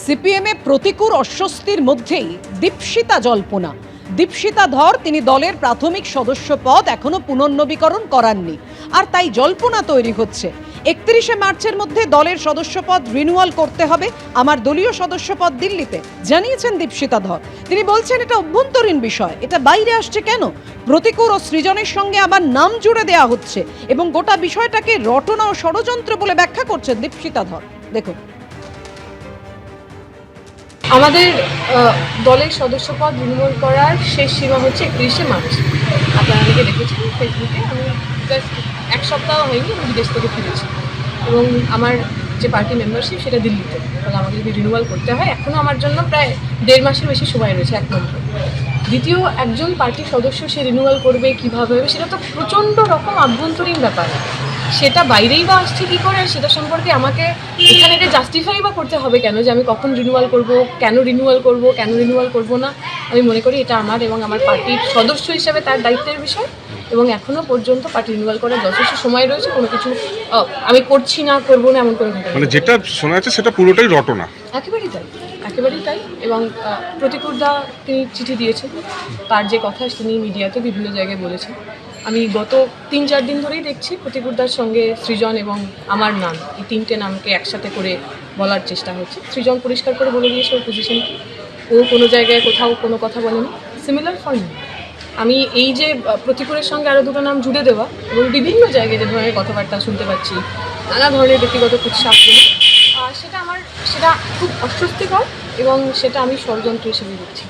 সিপিএমে প্রতিকূল অস্বস্তির মধ্যেই দীপশিতা জল্পনা। দীপশিতা ধর তিনি দলের প্রাথমিক সদস্য পদ এখনো পুনর্নবীকরণ করাননি, আর তাই জল্পনা তৈরি হচ্ছে 31শে মার্চের মধ্যে দলের সদস্যপদ রিনিউয়াল করতে হবে। আমার দলীয় সদস্যপদ দিল্লিতে, জানিয়েছেন দীপশিতা ধর। তিনি বলছেন এটা অভ্যন্তরীণ বিষয়, এটা বাইরে আসছে কেন? প্রতিকূল ও সৃজনের সঙ্গে আবার নাম জুড়ে দেওয়া হচ্ছে এবং গোটা বিষয়টাকে রটনা ও ষড়যন্ত্র বলে ব্যাখ্যা করছেন দীপশিতা ধর। দেখুন, আমাদের দলের সদস্যপদ রিনিউয়াল করার শেষ সীমা হচ্ছে 31শে মার্চ। আপনারা অনেকে দেখেছেন ফেসবুকে। আমি জাস্ট এক সপ্তাহ হয়নি আমি বিদেশ থেকে ফিরেছি এবং আমার যে পার্টি মেম্বারশিপ সেটা দিল্লিতে। তাহলে আমাকে যদি রিনিউয়াল করতে হয়, এখনও আমার জন্য প্রায় 1.5 মাসের বেশি সময় রয়েছে। এক নম্বর। দ্বিতীয়, একজন পার্টির সদস্য সে রিনিউয়াল করবে কীভাবে হবে, সেটা তো প্রচণ্ড রকম আভ্যন্তরীণ ব্যাপার। সেটা বাইরেই বা আসছে কী করে, সেটা সম্পর্কে আমাকে এখানে এটা জাস্টিফাই বা করতে হবে কেন যে আমি কখন রিনিউয়াল করব, কেন রিনিউয়াল করব না। আমি মনে করি এটা আমার এবং আমার পার্টির সদস্য হিসেবে তার দায়িত্বের বিষয়, এবং এখনও পর্যন্ত পার্টি রিনিউয়াল করার যথেষ্ট সময় রয়েছে। কোনো কিছু আমি করছি না, করবো না এমন কোনো ঘটনা মানে যেটা শোনা যাচ্ছে সেটা পুরোটাই রটনা। একেবারেই তাই। এবং প্রতিকূলদা তিনি চিঠি দিয়েছেন, তার যে কথা তিনি মিডিয়াতে বিভিন্ন জায়গায় বলেছেন। আমি গত 3-4 দিন ধরেই দেখছি প্রতিকূলদার সঙ্গে সৃজন এবং আমার নাম, এই 3টে নামকে একসাথে করে বলার চেষ্টা হচ্ছে। সৃজন পরিষ্কার করে বলে দিয়েছে ওর পজিশন কি। ও কোনো জায়গায় কোথাও কোনো কথা বলেনি। সিমিলার ফর মি, আমি এই যে প্রতিকূলের সঙ্গে আরও দুটো নাম জুড়ে দেওয়া এবং বিভিন্ন জায়গায় যে ধরনের কথাবার্তা শুনতে পাচ্ছি, নানা ধরনের ব্যক্তিগত কুৎসাগুলো, সেটা খুব অস্বস্তিকর এবং সেটা আমি ষড়যন্ত্র হিসেবে দেখছি।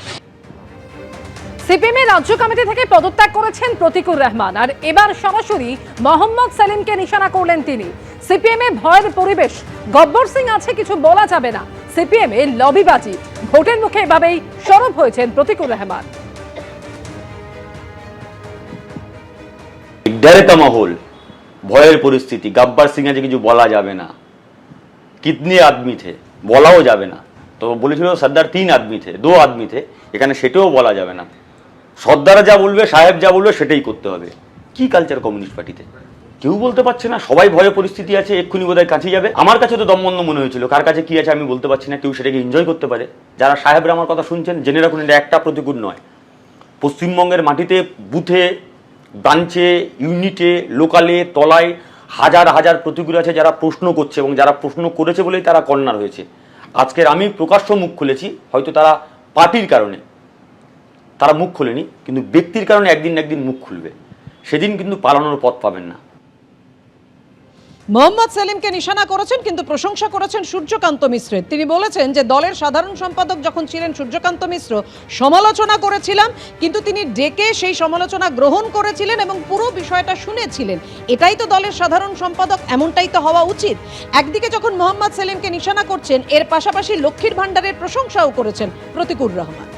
সিপিএমের রাজ্য কমিটি থেকে পদত্যাগ করেছেন প্রতিকুর রহমান, আর এবার সরাসরি মোহাম্মদ সেলিমকে নিশানা করলেন তিনি। সিপিএমে ভয়ের পরিবেশ, গব্বর সিং আছে, কিছু বলা যাবে না। সিপিএমে লবিবাজি, ভোটের মুখে এভাবেই সরব হয়েছেন প্রতিকুর রহমান। डर माहौल, ভয়ের পরিস্থিতি। গব্বর সিং আছে, কিছু বলা যাবে না। কিতনে আদমি থে বলাও যাবে না। তো বলেছিল সর্দার 3 আদমি থে, 2 আদমি থে, এখানে সেটাও বলা যাবে না। সর্দারা যা বলবে, সাহেব যা বলবে সেটাই করতে হবে। কি কালচার কমিউনিস্ট পার্টিতে? কেউ বলতে পারছে না, সবাই ভয়ের পরিস্থিতি আছে, এক্ষুনি বোধহয় কাছে যাবে। আমার কাছে তো দমবন্ধ মনে হয়েছিল, কার কাছে কি আছে আমি বলতে পারছি না। কেউ সেটাকে এনজয় করতে পারে। যারা সাহেবরা আমার কথা শুনছেন, জেনে রাখুন এটা একটা প্রতিকূল নয়। পশ্চিমবঙ্গের মাটিতে বুথে, ব্রাঞ্চে, ইউনিটে, লোকালে, তলায় হাজার হাজার প্রতিকূল আছে যারা প্রশ্ন করছে, এবং যারা প্রশ্ন করেছে বলেই তারা কর্নার হয়েছে। আজকের আমি প্রকাশ্য মুখ খুলেছি, হয়তো তারা পার্টির কারণে তারা মুখ খোলেনি, কিন্তু ব্যক্তির কারণে একদিন না একদিন মুখ খুলবে। সেদিন কিন্তু পালানোর পথ পাবেন না। মোহাম্মদ সেলিমকে নিশানা করেছেন, কিন্তু প্রশংসা করেছেন সূর্যকান্ত মিশ্রের। তিনি বলেছেন যে দলের সাধারণ সম্পাদক যখন ছিলেন সূর্যকান্ত মিশ্র, সমালোচনা করেছিলাম, কিন্তু তিনি ডেকে সেই সমালোচনা গ্রহণ করেছিলেন এবং পুরো বিষয়টা শুনেছিলেন। এটাই তো দলের সাধারণ সম্পাদক, এমনটাই তো হওয়া উচিত। একদিকে যখন মোহাম্মদ সেলিমকে নিশানা করছেন, এর পাশাপাশি লক্ষ্মীর ভান্ডারের প্রশংসাও করেছেন প্রতিকুর রহমান।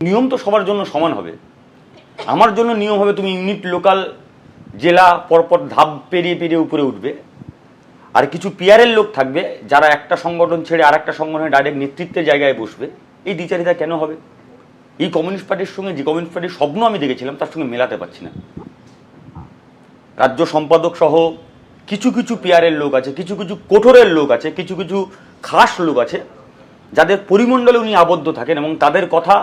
নিয়ম তো সবার জন্য সমান হবে। আমার জন্য নিয়ম হবে তুমি ইউনিট, লোকাল, জেলা পরপর ধাপ পেরিয়ে পেরিয়ে উপরে উঠবে। আর কিছু পিয়ারের লোক থাকবে যারা একটা সংগঠন ছেড়ে আর একটা সংগঠনের ডাইরেক্ট নেতৃত্বের জায়গায় বসবে। এই দ্বিচারিতা কেন হবে? এই কমিউনিস্ট পার্টির সঙ্গে যে কমিউনিস্ট পার্টির স্বপ্ন আমি দেখেছিলাম তার সঙ্গে মেলাতে পারছি না। রাজ্য সম্পাদক সহ কিছু কিছু পিয়ারের লোক আছে, কিছু কিছু কঠোরের লোক আছে, কিছু কিছু খাস লোক আছে যাদের পরিমণ্ডলে উনি আবদ্ধ থাকেন, এবং তাদের কথা,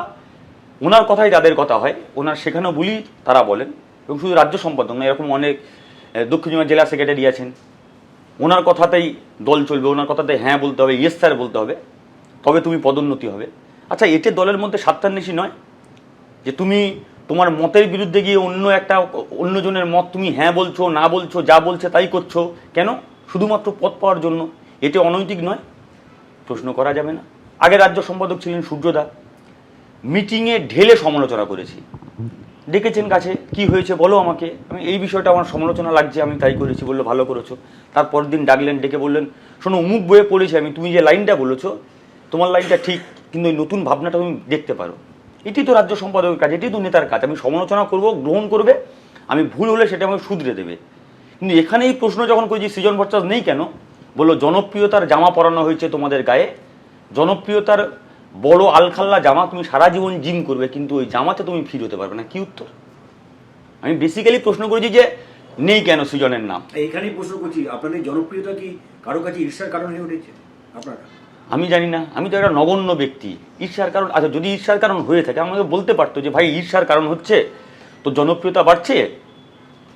ওনার কথাই তাদের কথা হয়। ওনার সেখানেও বলি তারা বলেন। এবং শুধু রাজ্য সম্পাদক না, এরকম অনেক দক্ষিণ জেলা সেক্রেটারি আছেন, ওনার কথাতেই দল চলবে, ওনার কথাতে হ্যাঁ বলতে হবে, ইয়েস স্যার বলতে হবে, তবে তুমি পদোন্নতি হবে। আচ্ছা, এতে দলের মধ্যে স্বার্থান্বেষী নয় যে তুমি তোমার মতের বিরুদ্ধে গিয়ে অন্যজনের মত তুমি হ্যাঁ বলছো, না বলছো, যা বলছে তাই করছো কেন? শুধুমাত্র পদ পাওয়ার জন্য। এতে অনৈতিক নয়? প্রশ্ন করা যাবে না? আগে রাজ্য সম্পাদক ছিলেন সূর্যদা, মিটিংয়ে ঢেলে সমালোচনা করেছি। ডেকেছেন কাছে, কি হয়েছে বলো আমাকে, আমি এই বিষয়টা আমার সমালোচনা লাগছে, আমি তাই করেছি। বললো ভালো করেছো। তারপর দিন ডাকলেন, ডেকে বললেন শোনো, অমুক বইয়ে পড়েছি আমি, তুমি যে লাইনটা বলেছো তোমার লাইনটা ঠিক, কিন্তু ওই নতুন ভাবনাটা তুমি দেখতে পারো। এটি তো রাজ্য সম্পাদকের কাজ, এটি তো নেতার কাজ। আমি সমালোচনা করব, গ্রহণ করবে, আমি ভুল হলে সেটা আমাকে শুধরে দেবে। কিন্তু এখানে এই প্রশ্ন যখন করেছি সৃজন ভট্টাচার্য নেই কেন, বললো জনপ্রিয়তার জামা পরানো হয়েছে তোমাদের গায়ে, জনপ্রিয়তার বড় আলখাল্লা জামা, তুমি সারা জীবন জিম করবে কিন্তু ওই জামাতে তুমি ফিট হতে পারবে না। কি উত্তর? আমি বেসিক্যালি প্রশ্ন করেছি যে নেই কেন সৃজনের নাম। এইখানেই প্রশ্ন করছি, আপনাদের জনপ্রিয়তা কি কারো কাছে ঈর্ষার কারণ হয়ে উঠেছে আপনারা? আমি জানি না, আমি তো একটা নগণ্য ব্যক্তি। ঈর্ষার কারণ, আচ্ছা যদি ঈর্ষার কারণ হয়ে থাকে আমাকে বলতে পারতো যে ভাই ঈর্ষার কারণ হচ্ছে, তো জনপ্রিয়তা বাড়ছে,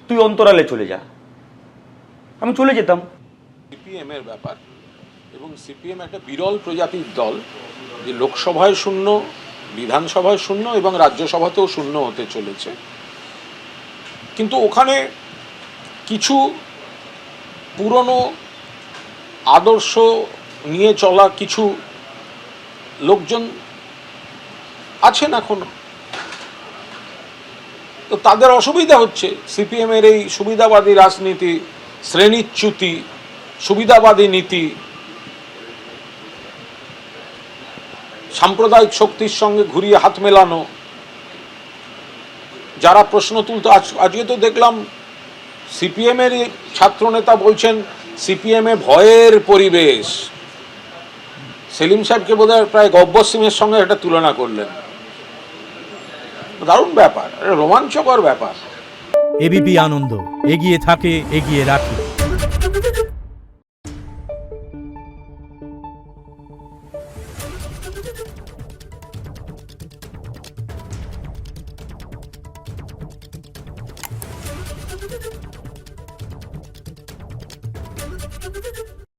তুই অন্তরালে চলে যা, আমি চলে যেতাম। সিপিএম এর ব্যাপার, এবং সিপিএম একটা বিরল প্রজাতির দল যে লোকসভায় শূন্য, বিধানসভায় শূন্য এবং রাজ্যসভাতেও শূন্য হতে চলেছে। কিন্তু ওখানে কিছু পুরনো আদর্শ নিয়ে চলা কিছু লোকজন আছেন এখনো, তো তাদের অসুবিধা হচ্ছে সিপিএম এর এই সুবিধাবাদী রাজনীতি, শ্রেণীচ্যুতি, সুবিধাবাদী নীতি, সাম্প্রদায়িক শক্তির সঙ্গে ঘুরিয়ে হাত মেলানো। যারা প্রশ্ন তুলতো, আজকে তো দেখলাম সিপিএম এর ছাত্রনেতা বলছেন সিপিএম এ ভয়ের পরিবেশ। সেলিম সাহেবকে বোধহয় প্রায় গব্বর সিংয়ের সঙ্গে এটা তুলনা করলেন। দারুণ ব্যাপার, রোমাঞ্চকর ব্যাপার। এবিপি আনন্দ, এগিয়ে থাকে, এগিয়ে রাখে।